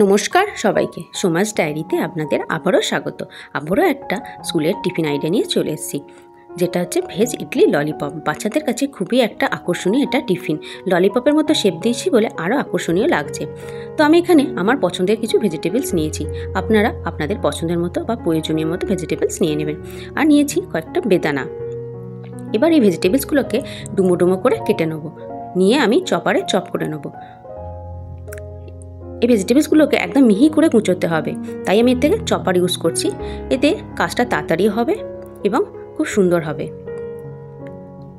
নমস্কার সবাইকে, সোমাস ডায়েরিতে আপনাদের আবারও স্বাগত। আবারও একটা স্কুলের টিফিন আইডিয়া নিয়ে চলে এসেছি, যেটা হচ্ছে ভেজ ইডলি ললিপপ। বাচ্চাদের কাছে খুবই একটা আকর্ষণীয় এটা টিফিন। ললিপপের মতো শেপ দিয়েছি বলে আরও আকর্ষণীয় লাগছে। তো আমি এখানে আমার পছন্দের কিছু ভেজিটেবলস নিয়েছি। আপনারা আপনাদের পছন্দের মতো বা প্রয়োজনীয় মতো ভেজিটেবলস নিয়ে নেবেন। আর নিয়েছি কয়েকটা বেদানা। এবার এই ভেজিটেবলসগুলোকে ডুমো ডুমো করে কেটে নেবো, নিয়ে আমি চপারে চপ করে নেবো। এই ভেজিটেবলসগুলোকে একদম মিহি করে কুচোতে হবে, তাই আমি এর থেকে চপার ইউজ করছি। এতে কাজটা তাড়াতাড়ি হবে এবং খুব সুন্দর হবে।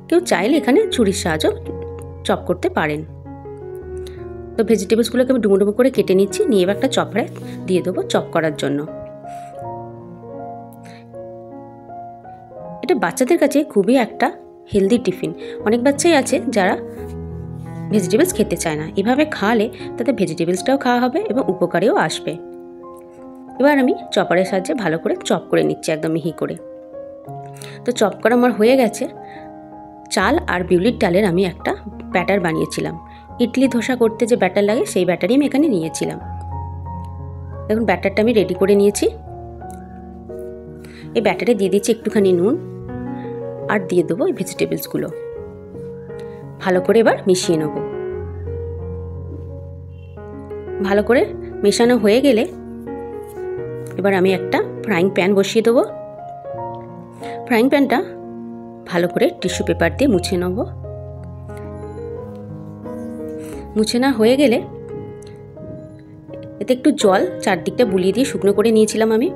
কেউ চাইলে এখানে ছুরির সাহায্যে চপ করতে পারেন। তো ভেজিটেবলসগুলোকে আমি ডুমো ডুমো করে কেটে নিচ্ছি, নিয়ে এবার একটা চপারে দিয়ে দেবো চপ করার জন্য। এটা বাচ্চাদের কাছে খুবই একটা হেলদি টিফিন। অনেক বাচ্চাই আছে যারা ভেজিটেবলস খেতে চায় না, এভাবে খাওয়ালে তাদের ভেজিটেবলসটাও খাওয়া হবে এবং উপকারেও আসবে। এবার আমি চপারের সাহায্যে ভালো করে চপ করে নিচ্ছি, একদম মিহি করে। তো চপ করা আমার হয়ে গেছে। চাল আর বিউলির ডালের আমি একটা ব্যাটার বানিয়েছিলাম। ইডলি ধোসা করতে যে ব্যাটার লাগে সেই ব্যাটারই আমি এখানে নিয়েছিলাম। এখন ব্যাটারটা আমি রেডি করে নিয়েছি। এই ব্যাটারে দিয়ে দিচ্ছি একটুখানি নুন, আর দিয়ে দেবো এই ভেজিটেবলসগুলো। ভালো করে এবার মিশিয়ে নেব। ভালো করে মেশানো হয়ে গেলে এবার আমি একটা ফ্রাইং প্যান বসিয়ে দেবো। ফ্রাইং প্যানটা ভালো করে টিস্যু পেপার দিয়ে মুছে নেব। মুছে না হয়ে গেলে এতে একটু জল চারদিকটা বুলিয়ে দিয়ে শুকনো করে নিয়েছিলাম আমি।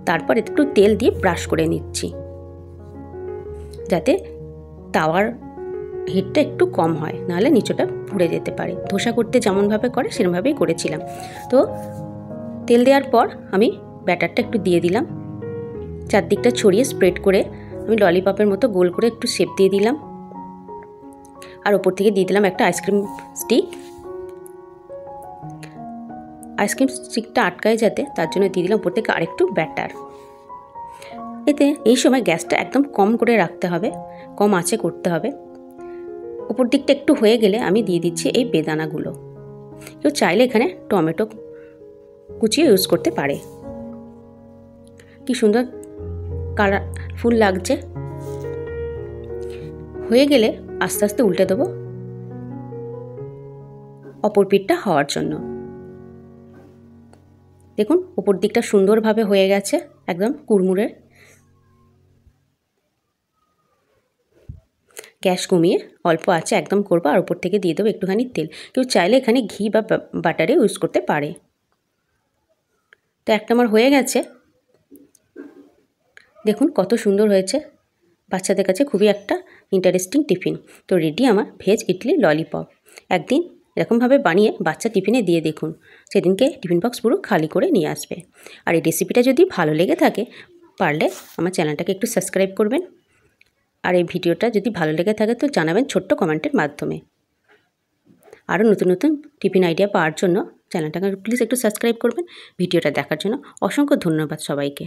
তারপর এতে একটু তেল দিয়ে ব্রাশ করে নিচ্ছি, যাতে তাওয়ার হিটটা একটু কম হয়, নাহলে নিচটা পুড়ে যেতে পারে। ধোসা করতে যেমনভাবে করে সেরকমভাবেই করেছিলাম। তো তেল দেওয়ার পর আমি ব্যাটারটা একটু দিয়ে দিলাম, চারদিকটা ছড়িয়ে স্প্রেড করে আমি ললিপপের মতো গোল করে একটু শেপ দিয়ে দিলাম। আর ওপর থেকে দিয়ে দিলাম একটা আইসক্রিম স্টিক। আইসক্রিম স্টিকটা আটকায় যাতে, তার জন্য দিয়ে দিলাম ওপর থেকে আরেকটু ব্যাটার। এতে এই সময় গ্যাসটা একদম কম করে রাখতে হবে, কম আঁচে করতে হবে। উপর দিকটা একটু হয়ে গেলে আমি দিয়ে দিচ্ছি এই বেদানাগুলো। কেউ চাইলে এখানে টমেটো কুচিয়ে ইউজ করতে পারে। কি সুন্দর কালারফুল লাগছে। হয়ে গেলে আস্তে আস্তে উল্টে দেবো অপর পিঠটা হওয়ার জন্য। দেখুন উপর দিকটা সুন্দরভাবে হয়ে গেছে, একদম কুড়মুড়ে। গ্যাস কমিয়ে অল্প আছে একদম করবো, আর উপর থেকে দিয়ে দেবো একটুখানি তেল। কেউ চাইলে এখানে ঘি বা বাটারে ইউজ করতে পারে। তো একটা আমার হয়ে গেছে। দেখুন কত সুন্দর হয়েছে। বাচ্চাদের কাছে খুবই একটা ইন্টারেস্টিং টিফিন। তো রেডি আমার ভেজ ইডলি ললিপপ। একদিন এরকমভাবে বানিয়ে বাচ্চা টিফিনে দিয়ে দেখুন, সেদিনকে টিফিন বক্স পুরো খালি করে নিয়ে আসবে। আর এই রেসিপিটা যদি ভালো লেগে থাকে, পারলে আমার চ্যানেলটাকে একটু সাবস্ক্রাইব করবেন। আর এই ভিডিওটা যদি ভালো লেগে থাকে তো জানাবেন ছোট্ট কমেন্টের মাধ্যমে। আরও নতুন নতুন টিফিন আইডিয়া পাওয়ার জন্য চ্যানেলটাকে প্লিজ একটু সাবস্ক্রাইব করবেন। ভিডিওটা দেখার জন্য অসংখ্য ধন্যবাদ সবাইকে।